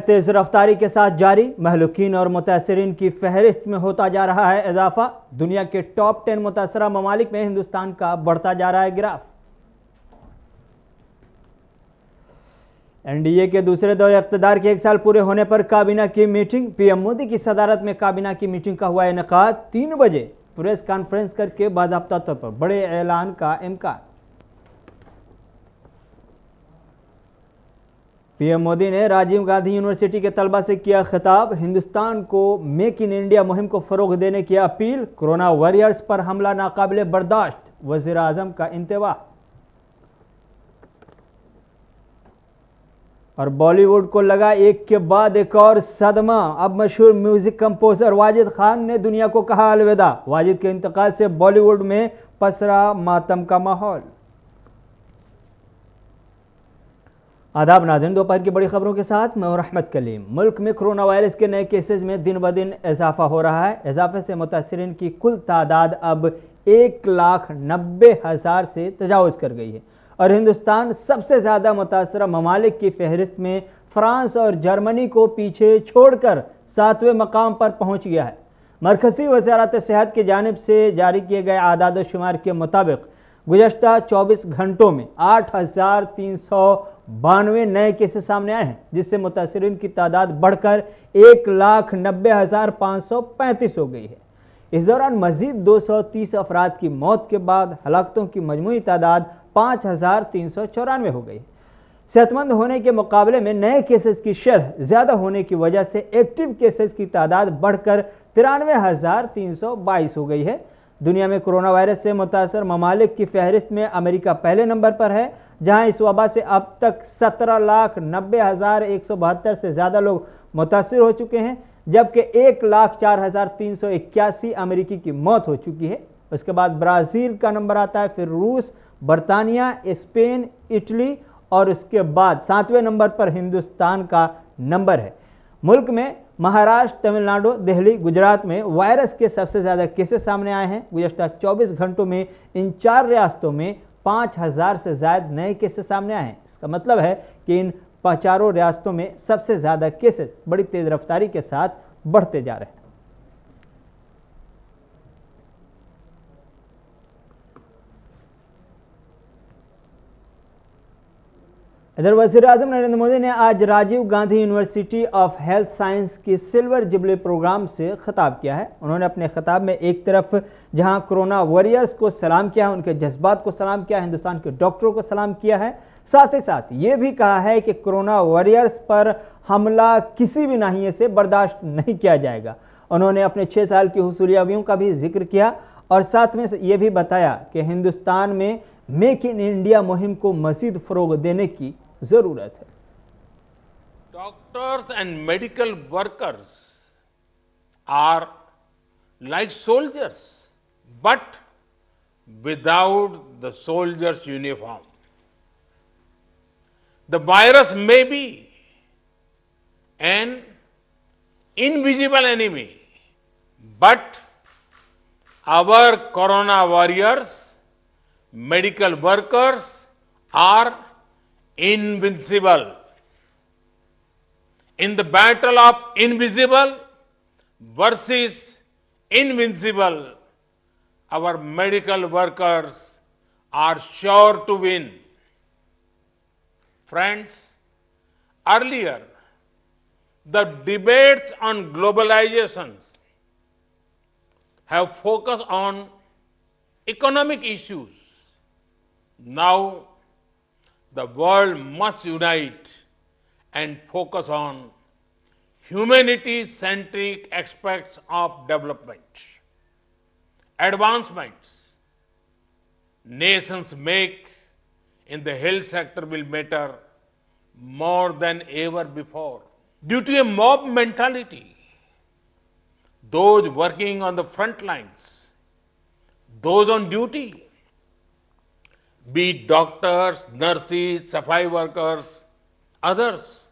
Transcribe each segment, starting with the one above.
तेज रफ्तारी के साथ जारी, महलूकीन और मुतासरीन की फहरिस्त में होता जा रहा है इजाफा। दुनिया के टॉप 10 मुतासरा ममालिक में हिंदुस्तान का बढ़ता जा रहा है गिराफ। एनडीए के दूसरे दौरे इक़्तिदार के 1 साल पूरे होने पर काबीना की मीटिंग। पीएम मोदी की सदारत में काबीना की मीटिंग का हुआ इनेकाद। 3 बजे प्रेस कॉन्फ्रेंस करके बाज़ाब्ता तौर पर बड़े ऐलान का इम्कान। पीएम मोदी ने राजीव गांधी यूनिवर्सिटी के तलबा से किया खिताब। हिंदुस्तान को मेक इन इंडिया मुहिम को फरोग देने की अपील। कोरोना वॉरियर्स पर हमला नाकाबिले बर्दाश्त, वज़ीर आज़म का इंतबाह। और बॉलीवुड को लगा एक के बाद एक और सदमा। अब मशहूर म्यूजिक कंपोजर वाजिद खान ने दुनिया को कहा अलविदा। वाजिद के इंतकाल से बॉलीवुड में पसरा मातम का माहौल। आदाब नाज़रीन, दोपहर की बड़ी खबरों के साथ मैं रहमत कलीम। मुल्क में कोरोना वायरस के नए केसेज में दिन ब दिन इजाफा हो रहा है। इजाफे से मुतासरीन की कुल तादाद अब 1,90,000 से तजावुज़ कर गई है और हिंदुस्तान सबसे ज़्यादा मुतासरा ममालिक की फहरिस्त में फ्रांस और जर्मनी को पीछे छोड़कर 7वें मकाम पर पहुँच गया है। मरकज़ी वज़ारत सेहत की जानिब से जारी किए गए आदाद शुमार के मुताबिक गुज़श्ता 24 घंटों में 8,392 नए केसेस सामने आए हैं, जिससे मुतासरीन की तादाद बढ़कर 1,90,535 हो गई है। इस दौरान मजीद 230 अफराद की मौत के बाद हलाकतों की मजमूई तादाद 5,394 हो गई। सेहतमंद होने के मुकाबले में नए केसेस की शरह ज़्यादा होने की वजह से एक्टिव केसेस की तादाद बढ़कर 93,322 हो गई है। दुनिया में कोरोना वायरस से मुतासर ममालिक की फहरिस्त में अमेरिका पहले नंबर पर है, जहां इस वबा से अब तक 17,90,172 से ज़्यादा लोग मुतासर हो चुके हैं, जबकि 1,04,381 अमेरिकी की मौत हो चुकी है। उसके बाद ब्राज़ील का नंबर आता है, फिर रूस, बरतानिया, स्पेन, इटली और उसके बाद 7वें नंबर पर हिंदुस्तान का नंबर है। मुल्क में महाराष्ट्र, तमिलनाडु, दिल्ली, गुजरात में वायरस के सबसे ज़्यादा केसेस सामने आए हैं। गुज़श्ता 24 घंटों में इन 4 रियासतों में 5,000 से ज़्यादा नए केसेस सामने आए हैं। इसका मतलब है कि इन 4 रियासतों में सबसे ज़्यादा केसेस बड़ी तेज़ रफ्तारी के साथ बढ़ते जा रहे हैं। इधर वज़ीर आज़म नरेंद्र मोदी ने आज Rajiv Gandhi university of health science की सिल्वर जुबली प्रोग्राम से खिताब किया है। उन्होंने अपने खिताब में एक तरफ जहां कोरोना वॉरियर्स को सलाम किया है, उनके जज्बात को सलाम किया, हिंदुस्तान के डॉक्टरों को सलाम किया है, साथ ही साथ ये भी कहा है कि कोरोना वॉरियर्स पर हमला किसी भी नाहिए से बर्दाश्त नहीं किया जाएगा। उन्होंने अपने 6 साल की हुसूलियाबियों का भी जिक्र किया और साथ में ये भी बताया कि हिंदुस्तान में मेक इन इंडिया मुहिम को मज़ीद फ़रोग़ देने की जरूरत है। Doctors and medical workers are like soldiers, but without the soldiers uniform. The virus may be an invisible enemy, but our corona warriors, medical workers are invincible. In the battle of invisible versus invincible, our medical workers are sure to win. Friends, earlier, the debates on globalizations have focused on economic issues. Now, the world must unite and focus on humanity-centric aspects of development. Advancements nations make in the health sector will matter more than ever before. Due to a mob mentality, those working on the front lines, those on duty, be it doctors, nurses, safai workers, others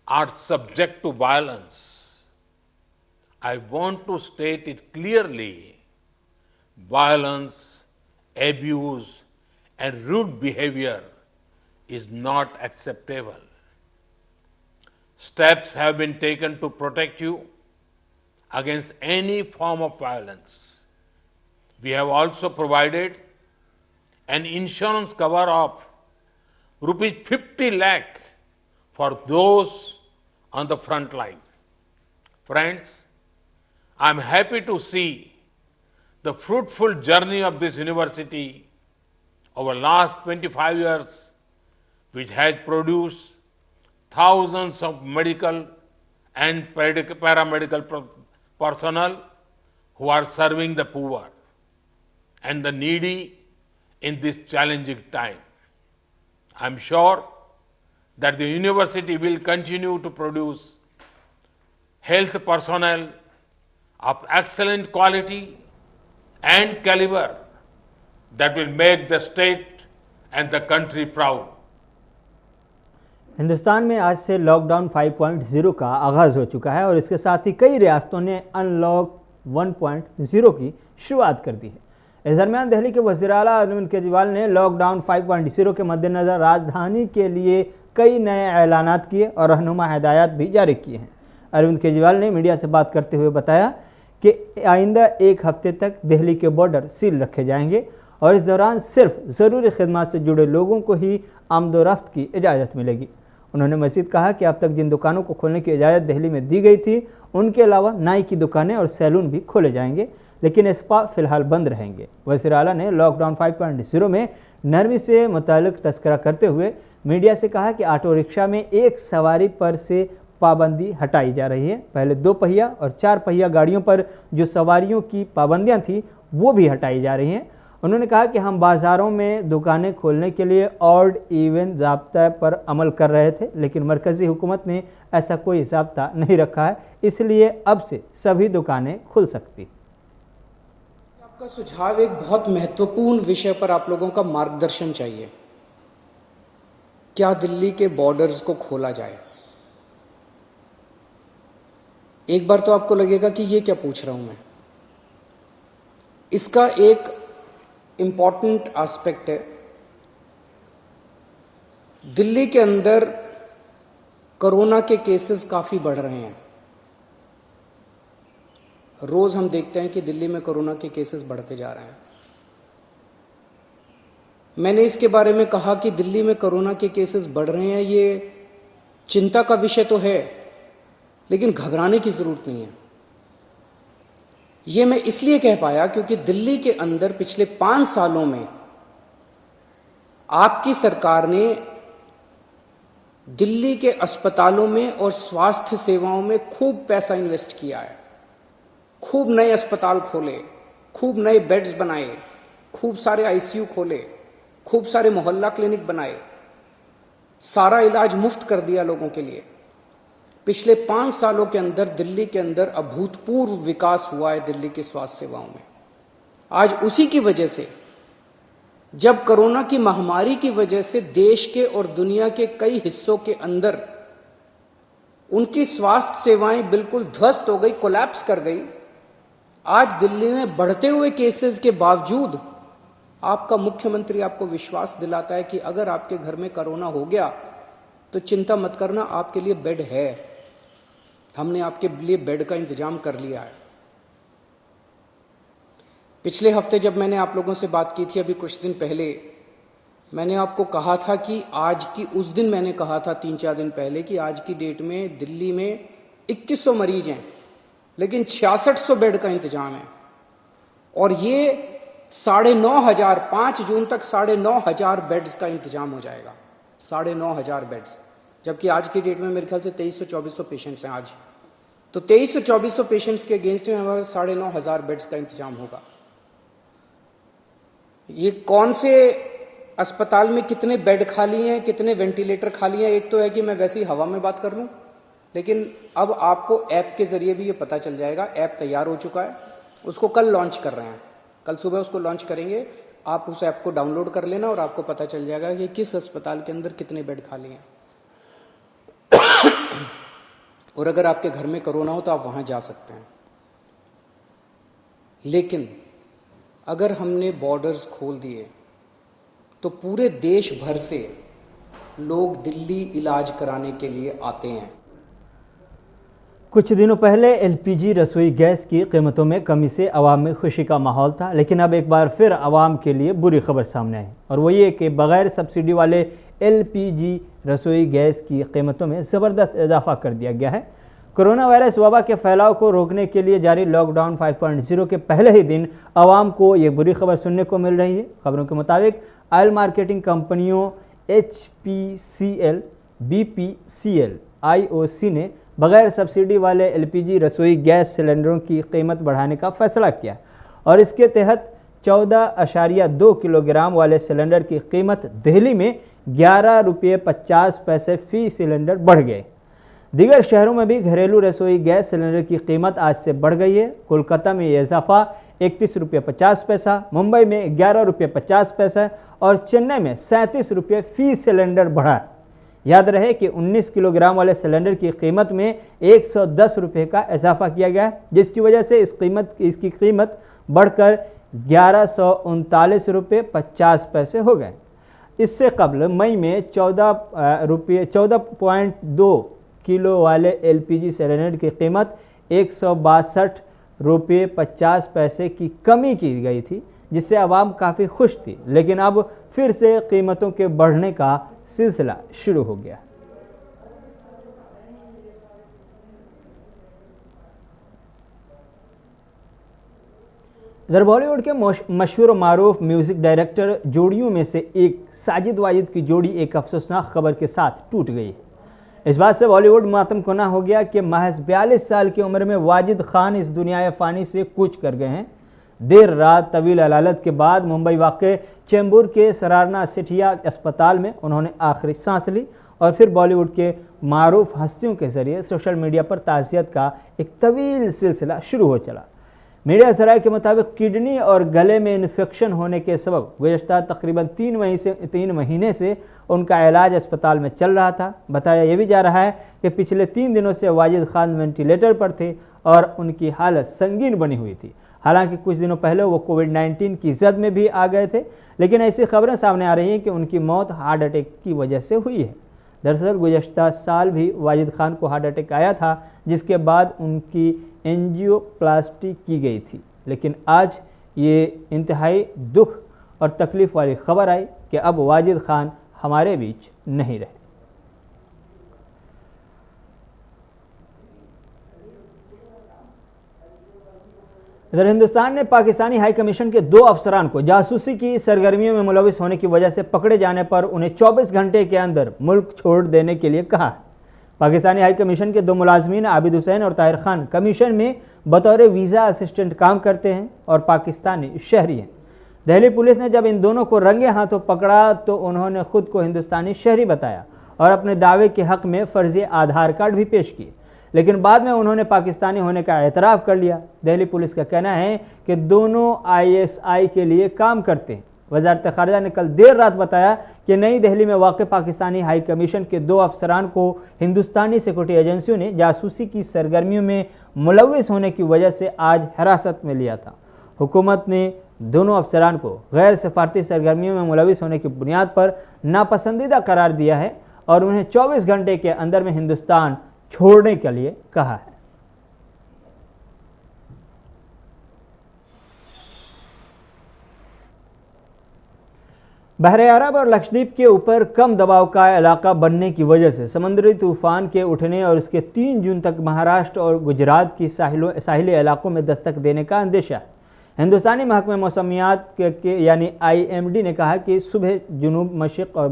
are subject to violence. I want to state it clearly. Violence, abuse, and rude behavior is not acceptable. Steps have been taken to protect you against any form of violence. We have also provided an insurance cover of rupees 50 lakh for those on the front line. Friends, I am happy to see the fruitful journey of this university over last 25 years, which has produced thousands of medical and paramedical personnel who are serving the poor and the needy in this challenging time. I am sure that the university will continue to produce health personnel of excellent quality and caliber that will make the state and the country proud. Hindustan में आज से lockdown 5.0 का आगाज़ हो चुका है और इसके साथ ही कई रियासतों ने अनलॉक 1.0 की शुरुआत कर दी है। इस दरमियान दिल्ली के वज़ीर आला अरविंद केजरीवाल ने लॉकडाउन 5.0 के मद्देनज़र राजधानी के लिए कई नए ऐलानात किए और रहनुमा हिदायत भी जारी किए हैं। अरविंद केजरीवाल ने मीडिया से बात करते हुए बताया कि आइंदा एक हफ्ते तक दिल्ली के बॉर्डर सील रखे जाएंगे और इस दौरान सिर्फ ज़रूरी खिदमत से जुड़े लोगों को ही आमदोरफ्त की इजाज़त मिलेगी। उन्होंने मज़ीद कहा कि अब तक जिन दुकानों को खोलने की इजाज़त दिल्ली में दी गई थी, उनके अलावा नाई की दुकानें और सैलून भी खोले जाएंगे, लेकिन स्पा फिलहाल बंद रहेंगे। वज़ीर आला ने लॉकडाउन 5.0 में नरमी से मुताल्लिक़ तस्करा करते हुए मीडिया से कहा कि ऑटो रिक्शा में एक सवारी पर से पाबंदी हटाई जा रही है। पहले 2 पहिया और 4 पहिया गाड़ियों पर जो सवारियों की पाबंदियां थी वो भी हटाई जा रही हैं। उन्होंने कहा कि हम बाज़ारों में दुकानें खोलने के लिए ऑड इवन ज़ाब्ता पर अमल कर रहे थे, लेकिन मरकज़ी हुकूमत ने ऐसा कोई ज़ाब्ता नहीं रखा है, इसलिए अब से सभी दुकानें खुल सकती। आपका सुझाव एक बहुत महत्वपूर्ण विषय पर आप लोगों का मार्गदर्शन चाहिए। क्या दिल्ली के बॉर्डर्स को खोला जाए? एक बार तो आपको लगेगा कि ये क्या पूछ रहा हूं मैं। इसका एक इंपॉर्टेंट एस्पेक्ट है, दिल्ली के अंदर कोरोना के केसेस काफी बढ़ रहे हैं। रोज हम देखते हैं कि दिल्ली में कोरोना के केसेस बढ़ते जा रहे हैं। मैंने इसके बारे में कहा कि दिल्ली में कोरोना के केसेस बढ़ रहे हैं, ये चिंता का विषय तो है, लेकिन घबराने की जरूरत नहीं है। ये मैं इसलिए कह पाया क्योंकि दिल्ली के अंदर पिछले 5 सालों में आपकी सरकार ने दिल्ली के अस्पतालों में और स्वास्थ्य सेवाओं में खूब पैसा इन्वेस्ट किया है। खूब नए अस्पताल खोले, खूब नए बेड्स बनाए, खूब सारे आईसीयू खोले, खूब सारे मोहल्ला क्लिनिक बनाए, सारा इलाज मुफ्त कर दिया लोगों के लिए। पिछले 5 सालों के अंदर दिल्ली के अंदर अभूतपूर्व विकास हुआ है दिल्ली की स्वास्थ्य सेवाओं में। आज उसी की वजह से, जब कोरोना की महामारी की वजह से देश के और दुनिया के कई हिस्सों के अंदर उनकी स्वास्थ्य सेवाएं बिल्कुल ध्वस्त हो गई, कोलैप्स कर गई, आज दिल्ली में बढ़ते हुए केसेस के बावजूद आपका मुख्यमंत्री आपको विश्वास दिलाता है कि अगर आपके घर में कोरोना हो गया तो चिंता मत करना, आपके लिए बेड है, हमने आपके लिए बेड का इंतजाम कर लिया है। पिछले हफ्ते जब मैंने आप लोगों से बात की थी, अभी कुछ दिन पहले, मैंने आपको कहा था कि आज की, उस दिन मैंने कहा था 3-4 दिन पहले कि आज की डेट में दिल्ली में 2100 मरीज हैं, लेकिन 6600 बेड का इंतजाम है। और ये 9,500, 5 जून तक 9,500 बेड्स का इंतजाम हो जाएगा। 9,500 बेड्स, जबकि आज की डेट में मेरे ख्याल से 2300-2400 पेशेंट्स हैं आज। तो 2300-2400 पेशेंट्स के अगेंस्ट में हमारे 9,500 बेड्स का इंतजाम होगा। ये कौन से अस्पताल में कितने बेड खाली हैं, कितने वेंटिलेटर खाली हैं, एक तो है कि मैं वैसे ही हवा में बात कर लूं, लेकिन अब आपको ऐप के जरिए भी ये पता चल जाएगा। ऐप तैयार हो चुका है, उसको कल लॉन्च कर रहे हैं, कल सुबह उसको लॉन्च करेंगे। आप उस ऐप को डाउनलोड कर लेना और आपको पता चल जाएगा कि किस अस्पताल के अंदर कितने बेड खाली हैं। और अगर आपके घर में कोरोना हो तो आप वहां जा सकते हैं। लेकिन अगर हमने बॉर्डर्स खोल दिए तो पूरे देश भर से लोग दिल्ली इलाज कराने के लिए आते हैं। कुछ दिनों पहले एलपीजी रसोई गैस की कीमतों में कमी से आवाम में खुशी का माहौल था, लेकिन अब एक बार फिर आवाम के लिए बुरी खबर सामने आई और वो ये कि बगैर सब्सिडी वाले एलपीजी रसोई गैस की कीमतों में ज़बरदस्त इजाफा कर दिया गया है। कोरोना वायरस वबा के फैलाव को रोकने के लिए जारी लॉकडाउन 5.0 के पहले ही दिन आवाम को ये बुरी खबर सुनने को मिल रही है। खबरों के मुताबिक ऑयल मार्केटिंग कंपनियों HPCL, BPCL, IOC ने बगैर सब्सिडी वाले एलपीजी रसोई गैस सिलेंडरों की कीमत बढ़ाने का फैसला किया और इसके तहत 14.2 किलोग्राम वाले सिलेंडर की कीमत दिल्ली में 11 रुपये 50 पैसे फी सिलेंडर बढ़ गए। दीगर शहरों में भी घरेलू रसोई गैस सिलेंडर की कीमत आज से बढ़ गई है। कोलकाता में यह इजाफा 31 रुपये 50 पैसा, मुंबई में 11 रुपये 50 पैसा और चेन्नई में 37 रुपये फी सिलेंडर बढ़ा। याद रहे कि 19 किलोग्राम वाले सिलेंडर की कीमत में 110 रुपये का इजाफा किया गया, जिसकी वजह से इसकी कीमत बढ़कर 1139 रुपये 50 पैसे हो गए। इससे कबल मई में 14.2 किलो वाले एलपीजी सिलेंडर की कीमत 162 रुपये 50 पैसे की कमी की गई थी, जिससे आवाम काफ़ी खुश थी, लेकिन अब फिर से कीमतों के बढ़ने का सिलसिला शुरू हो गया। इधर बॉलीवुड के मशहूर और मारूफ म्यूजिक डायरेक्टर जोड़ियों में से एक साजिद वाजिद की जोड़ी एक अफसोसनाक खबर के साथ टूट गई। इस बात से बॉलीवुड मातमकुना हो गया कि महज 42 साल की उम्र में वाजिद खान इस दुनिया फ़ानी से कूच कर गए हैं। देर रात तवील अदालत के बाद मुंबई वाक़े चेंबूर के सरारना सेठिया अस्पताल में उन्होंने आखिरी सांस ली और फिर बॉलीवुड के मारूफ हस्तियों के जरिए सोशल मीडिया पर ताज़ियत का एक तवील सिलसिला शुरू हो चला। मीडिया ज़राए के मुताबिक किडनी और गले में इन्फेक्शन होने के सबब गुज़श्ता तकरीबन 3 महीने से उनका इलाज अस्पताल में चल रहा था। बताया यह भी जा रहा है कि पिछले 3 दिनों से वाजिद खान वेंटिलेटर पर थे और उनकी हालत संगीन बनी हुई थी। हालांकि कुछ दिनों पहले वो कोविड-19 की जद में भी आ गए थे, लेकिन ऐसी खबरें सामने आ रही हैं कि उनकी मौत हार्ट अटैक की वजह से हुई है। दरअसल गुज़श्ता साल भी वाजिद खान को हार्ट अटैक आया था, जिसके बाद उनकी एंजियोप्लास्टी की गई थी, लेकिन आज ये इंतहाई दुख और तकलीफ़ वाली खबर आई कि अब वाजिद खान हमारे बीच नहीं रहे। इधर हिंदुस्तान ने पाकिस्तानी हाई कमीशन के 2 अफसरान को जासूसी की सरगर्मियों में मुलविस होने की वजह से पकड़े जाने पर उन्हें 24 घंटे के अंदर मुल्क छोड़ देने के लिए कहा है। पाकिस्तानी हाई कमीशन के 2 मुलाजमीन आबिद हुसैन और ताहिर खान कमीशन में बतौर वीज़ा असिस्टेंट काम करते हैं और पाकिस्तानी शहरी हैं। दिल्ली पुलिस ने जब इन दोनों को रंगे हाथों पकड़ा तो उन्होंने खुद को हिंदुस्तानी शहरी बताया और अपने दावे के हक में फर्जी आधार कार्ड भी पेश किए, लेकिन बाद में उन्होंने पाकिस्तानी होने का एतराफ़ कर लिया। दिल्ली पुलिस का कहना है कि दोनों ISI के लिए काम करते हैं। वज़ारत ख़ारिजा ने कल देर रात बताया कि नई दिल्ली में वाक़ पाकिस्तानी हाई कमीशन के 2 अफसरान को हिंदुस्तानी सिक्योरिटी एजेंसियों ने जासूसी की सरगर्मियों में मुलविस होने की वजह से आज हिरासत में लिया था। हुकूमत ने दोनों अफसरान को गैर सफारती सरगर्मियों में मुलविस होने की बुनियाद पर नापसंदीदा करार दिया है और उन्हें 24 घंटे के अंदर में हिंदुस्तान छोड़ने के लिए कहा है। बहरे अरब और लक्षद्वीप के ऊपर कम दबाव का इलाका बनने की वजह से समुद्री तूफान के उठने और इसके 3 जून तक महाराष्ट्र और गुजरात की साहिली इलाकों में दस्तक देने का अंदेशा है। हिंदुस्तानी महकमे मौसमियात के यानी IMD ने कहा कि सुबह जुनूब मशरिक़ और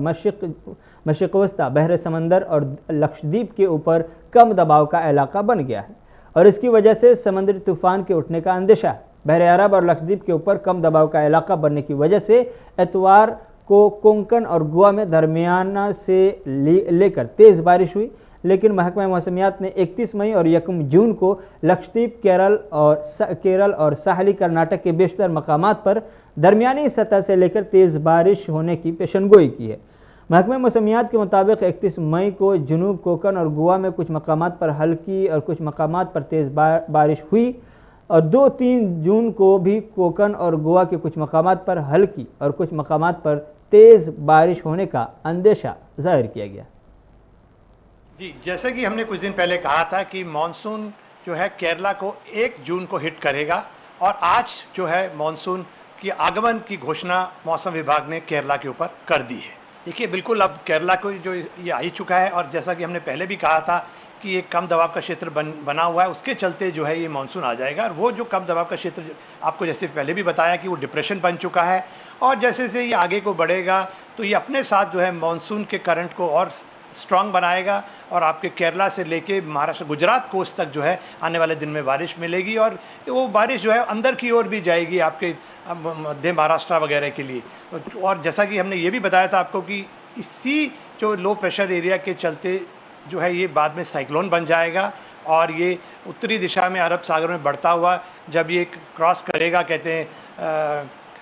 मशरिक़ वस्ता बहरे समंदर और लक्षद्वीप के ऊपर कम दबाव का इलाका बन गया है और इसकी वजह से समुद्री तूफान के उठने का अंदेशा है। बहरे अरब और लक्षद्वीप के ऊपर कम दबाव का इलाका बनने की वजह से इतवार को कोंकण और गोवा में दरमियाना से लेकर तेज़ बारिश हुई, लेकिन महकमा मौसमियात ने 31 मई और 1 जून को लक्षद्वीप, केरल और साहली कर्नाटक के बेशतर मकामात पर दरमियानी सतह से लेकर तेज़ बारिश होने की पेशनगोई की है। महकमा मौसमियात के मुताबिक 31 मई को जुनूब, कोंकण और गोवा में कुछ मकामात पर हल्की और कुछ मकामात पर तेज़ बारिश हुई और 2-3 जून को भी कोंकण और गोवा के कुछ मकामात पर हल्की और कुछ मकामात पर तेज़ बारिश होने का अंदेशा जाहिर किया गया। जी, जैसे कि हमने कुछ दिन पहले कहा था कि मानसून जो है केरला को 1 जून को हिट करेगा, और आज जो है मानसून की आगमन की घोषणा मौसम विभाग ने केरला के ऊपर कर दी है। देखिए, बिल्कुल अब केरला को जो ये आ ही चुका है, और जैसा कि हमने पहले भी कहा था कि एक कम दबाव का क्षेत्र बना हुआ है, उसके चलते जो है ये मानसून आ जाएगा। और वो जो कम दबाव का क्षेत्र आपको जैसे पहले भी बताया कि वो डिप्रेशन बन चुका है, और जैसे जैसे ये आगे को बढ़ेगा तो ये अपने साथ जो है मानसून के करंट को और स्ट्रांग बनाएगा, और आपके केरला से लेके महाराष्ट्र गुजरात कोस्ट तक जो है आने वाले दिन में बारिश मिलेगी, और वो बारिश जो है अंदर की ओर भी जाएगी आपके मध्य महाराष्ट्र वगैरह के लिए। और जैसा कि हमने ये भी बताया था आपको कि इसी जो लो प्रेशर एरिया के चलते जो है ये बाद में साइक्लोन बन जाएगा, और ये उत्तरी दिशा में अरब सागर में बढ़ता हुआ जब ये क्रॉस करेगा, कहते हैं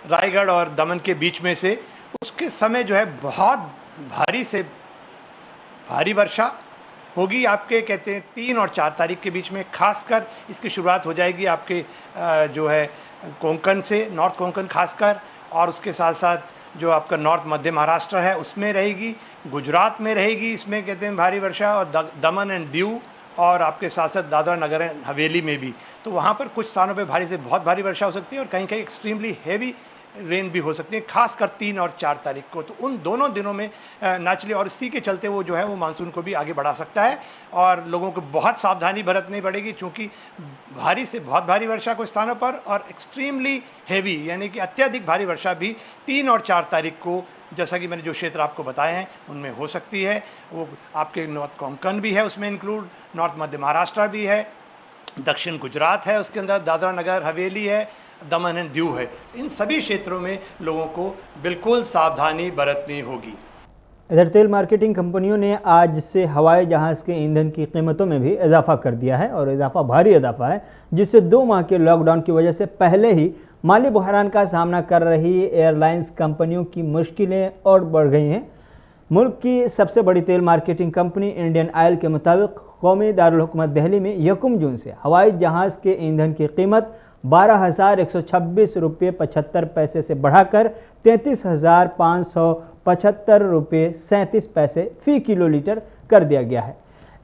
रायगढ़ और दमन के बीच में से, उसके समय जो है बहुत भारी से भारी वर्षा होगी आपके, कहते हैं 3 और 4 तारीख के बीच में। खासकर इसकी शुरुआत हो जाएगी आपके जो है कोंकण से, नॉर्थ कोंकण खासकर, और उसके साथ साथ जो आपका नॉर्थ मध्य महाराष्ट्र है उसमें रहेगी, गुजरात में रहेगी, इसमें कहते हैं भारी वर्षा, और दमन एंड दीव, और आपके साथ साथ दादरा नगर हवेली में भी। तो वहाँ पर कुछ स्थानों पे भारी से बहुत भारी वर्षा हो सकती है, और कहीं कहीं एक्सट्रीमली हैवी रेन भी हो सकती है, खासकर 3 और 4 तारीख को। तो उन दोनों दिनों में नेचुरली, और इसी के चलते वो जो है वो मानसून को भी आगे बढ़ा सकता है, और लोगों को बहुत सावधानी बरतनी पड़ेगी, क्योंकि भारी से बहुत भारी वर्षा कुछ स्थानों पर, और एक्सट्रीमली हैवी यानी कि अत्यधिक भारी वर्षा भी 3 और 4 तारीख को, जैसा कि मैंने जो क्षेत्र आपको बताए हैं उनमें हो सकती है। वो आपके नॉर्थ कोंकण भी है उसमें इंक्लूड, नॉर्थ मध्य महाराष्ट्र भी है, दक्षिण गुजरात है, उसके अंदर दादरा नगर हवेली है, दमन एंड दीव है। इन सभी क्षेत्रों में लोगों को बिल्कुल सावधानी बरतनी होगी। इधर तेल मार्केटिंग कंपनियों ने आज से हवाई जहाज़ के ईंधन की कीमतों में भी इजाफा कर दिया है, और इजाफा भारी इजाफा है, जिससे 2 माह के लॉकडाउन की वजह से पहले ही माली बहरान का सामना कर रही एयरलाइंस कंपनियों की मुश्किलें और बढ़ गई हैं। मुल्क की सबसे बड़ी तेल मार्केटिंग कंपनी इंडियन ऑयल के मुताबिक कौमी दारुल हुकूमत दिल्ली में 1 जून से हवाई जहाज़ के ईंधन की कीमत 12,126 रुपये 75 पैसे से बढ़ाकर 33,575 रुपये 37 पैसे फ़ी किलोलीटर कर दिया गया है।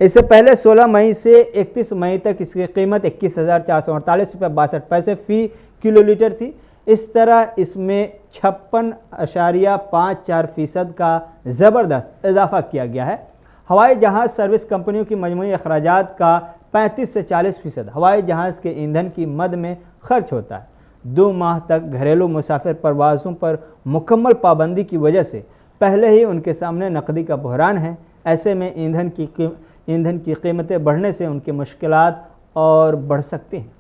इससे पहले 16 मई से 31 मई तक इसकी कीमत 21,448 रुपये 62 पैसे फ़ी किलोलीटर थी। इस तरह इसमें 56.54% का ज़बरदस्त इजाफा किया गया है। हवाई जहाज़ सर्विस कंपनियों की मजमूई अखराजात का 35 से 40% हवाई जहाज़ के ईंधन की मद में खर्च होता है। 2 माह तक घरेलू मुसाफिर परवाज़ों पर मुकम्मल पाबंदी की वजह से पहले ही उनके सामने नकदी का बहरान है। ऐसे में ईंधन की कीमतें बढ़ने से उनकी मुश्किलात और बढ़ सकती हैं।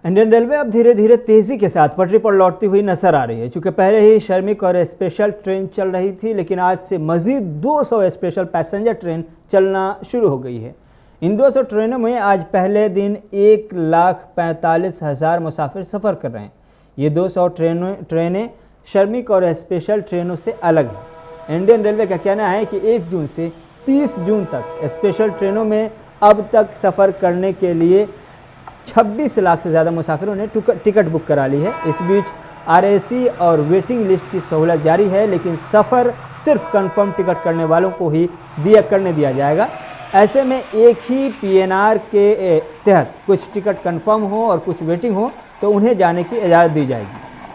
इंडियन रेलवे अब धीरे धीरे तेज़ी के साथ पटरी पर लौटती हुई नजर आ रही है। चूँकि पहले ही श्रमिक और स्पेशल ट्रेन चल रही थी, लेकिन आज से मज़ीद 200 स्पेशल पैसेंजर ट्रेन चलना शुरू हो गई है। इन 200 ट्रेनों में आज पहले दिन 1,45,000 मुसाफिर सफ़र कर रहे हैं। ये 200 ट्रेनें श्रमिक और स्पेशल ट्रेनों से अलग हैं। इंडियन रेलवे का कहना है कि 1 जून से 30 जून तक स्पेशल ट्रेनों में अब तक सफ़र करने के लिए 26 लाख से ज़्यादा मुसाफिरों ने टिकट बुक करा ली है। इस बीच RAC और वेटिंग लिस्ट की सहूलत जारी है, लेकिन सफ़र सिर्फ कंफर्म टिकट करने वालों को ही करने दिया जाएगा। ऐसे में एक ही PNR के तहत कुछ टिकट कंफर्म हो और कुछ वेटिंग हो तो उन्हें जाने की इजाज़त दी जाएगी।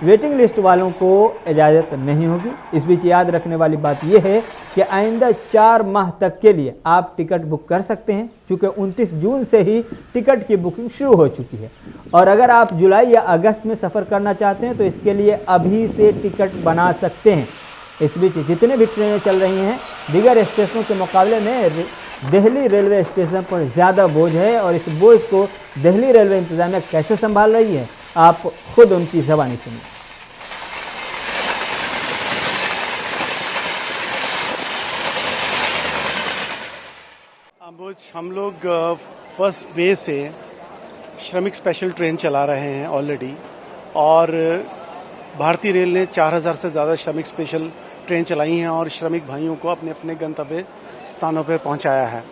वेटिंग लिस्ट वालों को इजाज़त नहीं होगी। इस बीच याद रखने वाली बात यह है कि आइंदा 4 माह तक के लिए आप टिकट बुक कर सकते हैं, चूँकि 29 जून से ही टिकट की बुकिंग शुरू हो चुकी है। और अगर आप जुलाई या अगस्त में सफ़र करना चाहते हैं तो इसके लिए अभी से टिकट बना सकते हैं। इस बीच जितने भी ट्रेनें चल रही हैं, दीगर स्टेशनों के मुकाबले में दिल्ली रेलवे स्टेशन पर ज़्यादा बोझ है, और इस बोझ को दिल्ली रेलवे इंतज़ामिया कैसे संभाल रही है, आप खुद उनकी ज़बानी सुनिए। हम लोग 1 मई से श्रमिक स्पेशल ट्रेन चला रहे हैं ऑलरेडी, और भारतीय रेल ने 4,000 से ज़्यादा श्रमिक स्पेशल ट्रेन चलाई हैं और श्रमिक भाइयों को अपने अपने गंतव्य स्थानों पर पहुंचाया है।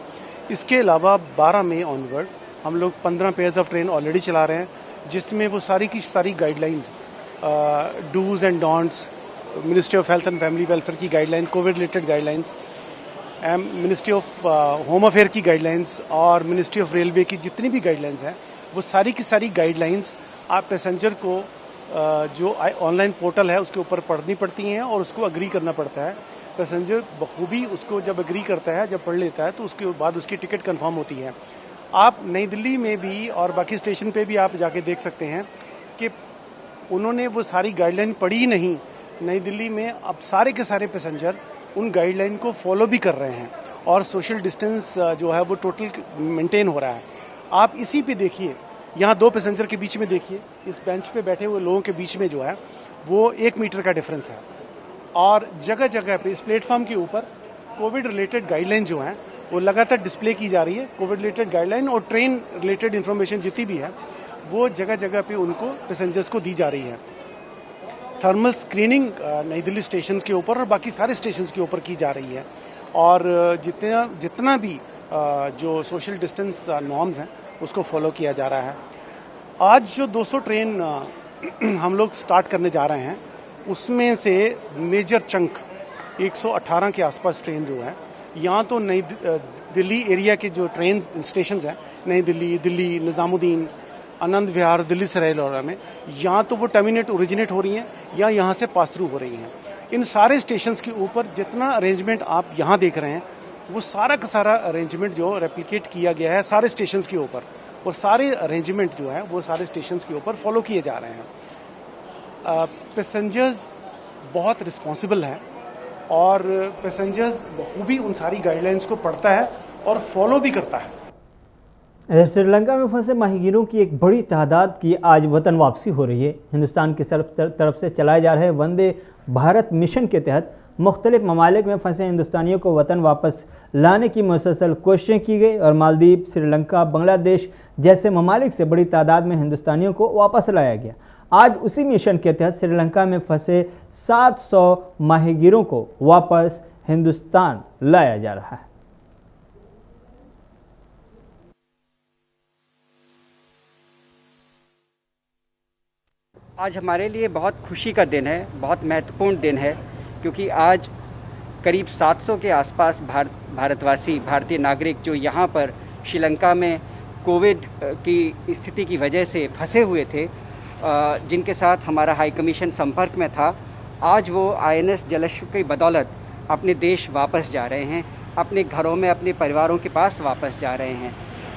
इसके अलावा 12 मई ऑनवर्ड हम लोग 15 पेयर्स ऑफ ट्रेन ऑलरेडी चला रहे हैं, जिसमें वो सारी की सारी guidelines, dos and don'ts ministry of health and family welfare की guideline, covid related guidelines, ministry of home affair की गाइडलाइंस और मिनिस्ट्री ऑफ रेलवे की जितनी भी गाइडलाइंस हैं, वो सारी की सारी गाइडलाइंस आप पैसेंजर को जो ऑनलाइन पोर्टल है उसके ऊपर पढ़नी पड़ती हैं और उसको अग्री करना पड़ता है। पैसेंजर बखूबी उसको जब अग्री करता है, जब पढ़ लेता है, तो उसके बाद उसकी टिकट कंफर्म होती है। आप नई दिल्ली में भी और बाकी स्टेशन पे भी आप जाके देख सकते हैं कि उन्होंने वो सारी गाइडलाइन पढ़ी ही नहीं। नई दिल्ली में अब सारे के सारे पैसेंजर उन गाइडलाइन को फॉलो भी कर रहे हैं और सोशल डिस्टेंस जो है वो टोटल मेंटेन हो रहा है। आप इसी पे देखिए, यहाँ 2 पैसेंजर के बीच में देखिए, इस बेंच पे बैठे हुए लोगों के बीच में जो है वो 1 मीटर का डिफरेंस है और जगह जगह पे इस प्लेटफॉर्म के ऊपर कोविड रिलेटेड गाइडलाइन जो है वो लगातार डिस्प्ले की जा रही है। कोविड रिलेटेड गाइडलाइन और ट्रेन रिलेटेड इन्फॉर्मेशन जितनी भी है वो जगह जगह पे उनको पैसेंजर्स को दी जा रही है। थर्मल स्क्रीनिंग नई दिल्ली स्टेशन के ऊपर और बाकी सारे स्टेशन के ऊपर की जा रही है और जितना भी जो सोशल डिस्टेंस नॉर्म्स हैं उसको फॉलो किया जा रहा है। आज जो 200 ट्रेन हम लोग स्टार्ट करने जा रहे हैं उसमें से मेजर चंक 118 के आसपास ट्रेन जो है, यहाँ तो नई दिल्ली एरिया के जो ट्रेन स्टेशन हैं, नई दिल्ली, दिल्ली, निज़ामुद्दीन, आनंद विहार, दिल्ली सराय रोहिल्ला में, यहाँ तो वो टर्मिनेट ओरिजिनेट हो रही हैं या यहाँ से पास थ्रू हो रही हैं। इन सारे स्टेशंस के ऊपर जितना अरेंजमेंट आप यहाँ देख रहे हैं वो सारा का सारा अरेंजमेंट जो रेप्लिकेट किया गया है सारे स्टेशंस के ऊपर, और सारे अरेंजमेंट जो है वो सारे स्टेशंस के ऊपर फॉलो किए जा रहे हैं। पैसेंजर्स बहुत रिस्पॉन्सिबल हैं और पैसेंजर्स बखूबी उन सारी गाइडलाइंस को पढ़ता है और फॉलो भी करता है। श्रीलंका में फंसे माहीगीरों की एक बड़ी तादाद की आज वतन वापसी हो रही है। हिंदुस्तान की तरफ से चलाए जा रहे वंदे भारत मिशन के तहत मुख्तलिफ ममालिक में फंसे हिंदुस्तानियों को वतन वापस लाने की मुसलसल कोशिशें की गई और मालदीव, श्रीलंका, बांग्लादेश जैसे ममालिक से बड़ी तादाद में हिंदुस्तानियों को वापस लाया गया। आज उसी मिशन के तहत श्रीलंका में फंसे 700 माहीगीरों को वापस हिंदुस्तान लाया जा रहा है। आज हमारे लिए बहुत खुशी का दिन है, बहुत महत्वपूर्ण दिन है, क्योंकि आज करीब 700 के आसपास भारतवासी, भारतीय नागरिक जो यहाँ पर श्रीलंका में कोविड की स्थिति की वजह से फंसे हुए थे, जिनके साथ हमारा हाई कमीशन संपर्क में था, आज वो INS जलश्व की बदौलत अपने देश वापस जा रहे हैं, अपने घरों में, अपने परिवारों के पास वापस जा रहे हैं।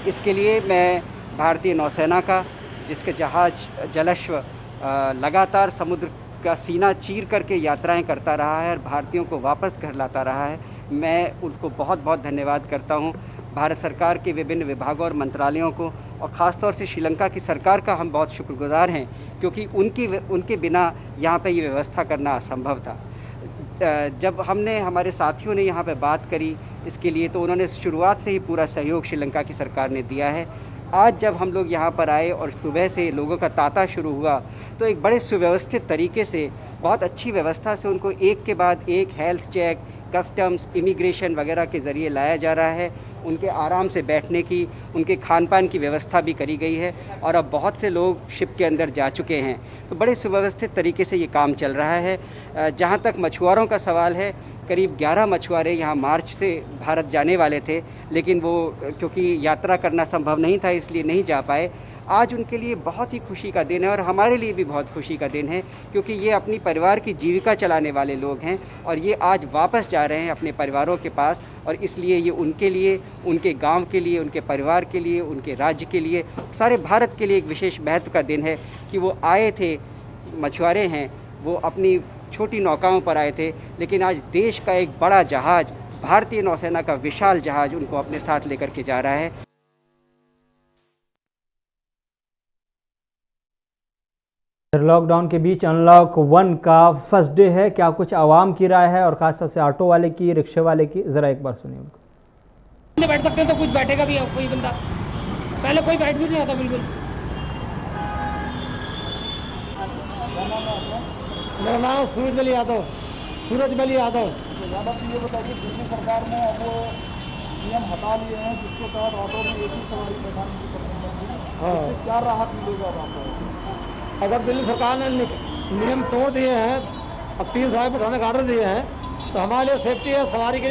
इसके लिए मैं भारतीय नौसेना का, जिसके जहाज जलश्व लगातार समुद्र का सीना चीर करके यात्राएं करता रहा है और भारतीयों को वापस घर लाता रहा है, मैं उसको बहुत बहुत धन्यवाद करता हूं। भारत सरकार के विभिन्न विभागों और मंत्रालयों को और ख़ास तौर से श्रीलंका की सरकार का हम बहुत शुक्रगुजार हैं, क्योंकि उनके बिना यहाँ पे ये व्यवस्था करना असंभव था। जब हमारे साथियों ने यहाँ पे बात करी इसके लिए, तो उन्होंने शुरुआत से ही पूरा सहयोग श्रीलंका की सरकार ने दिया है। आज जब हम लोग यहाँ पर आए और सुबह से लोगों का तांता शुरू हुआ, तो एक बड़े सुव्यवस्थित तरीके से, बहुत अच्छी व्यवस्था से उनको एक के बाद एक हेल्थ चेक, कस्टम्स, इमिग्रेशन वगैरह के ज़रिए लाया जा रहा है। उनके आराम से बैठने की, उनके खान पान की व्यवस्था भी करी गई है और अब बहुत से लोग शिप के अंदर जा चुके हैं। तो बड़े सुव्यवस्थित तरीके से ये काम चल रहा है। जहाँ तक मछुआरों का सवाल है, करीब 11 मछुआरे यहाँ मार्च से भारत जाने वाले थे, लेकिन वो क्योंकि यात्रा करना संभव नहीं था इसलिए नहीं जा पाए। आज उनके लिए बहुत ही खुशी का दिन है और हमारे लिए भी बहुत खुशी का दिन है, क्योंकि ये अपनी परिवार की जीविका चलाने वाले लोग हैं और ये आज वापस जा रहे हैं अपने परिवारों के पास। और इसलिए ये उनके लिए, उनके गांव के लिए, उनके परिवार के लिए, उनके राज्य के लिए, सारे भारत के लिए एक विशेष महत्व का दिन है कि वो आए थे, मछुआरे हैं, वो अपनी छोटी नौकाओं पर आए थे, लेकिन आज देश का एक बड़ा जहाज़, भारतीय नौसेना का विशाल जहाज़ उनको अपने साथ लेकर के जा रहा है। लॉकडाउन के बीच अनलॉक 1 का फर्स्ट डे है, क्या कुछ आवाम की राय है और खासतौर से ऑटो वाले की, रिक्शे वाले की, ज़रा एक बार सुनिए उनको। बैठ सकते हैं तो कुछ बैठेगा भी कोई बंदा, पहले कोई बैठ भी नहीं आता बिल्कुल। मेरा नाम सूरज बली यादव। ये बताइए, दिल्ली सरकार ने अब नियम हटा लिए हैं जिसके तहत ऑटो में एक ही सवारी बैठाने की परमिशन, क्या राहत मिलेगा आपको? अगर दिल्ली सरकार ने नियम तोड़ दिए हैं अब 3 सवारी बैठाने का ऑर्डर दिए हैं, तो हमारे लिए सेफ्टी है, सवारी के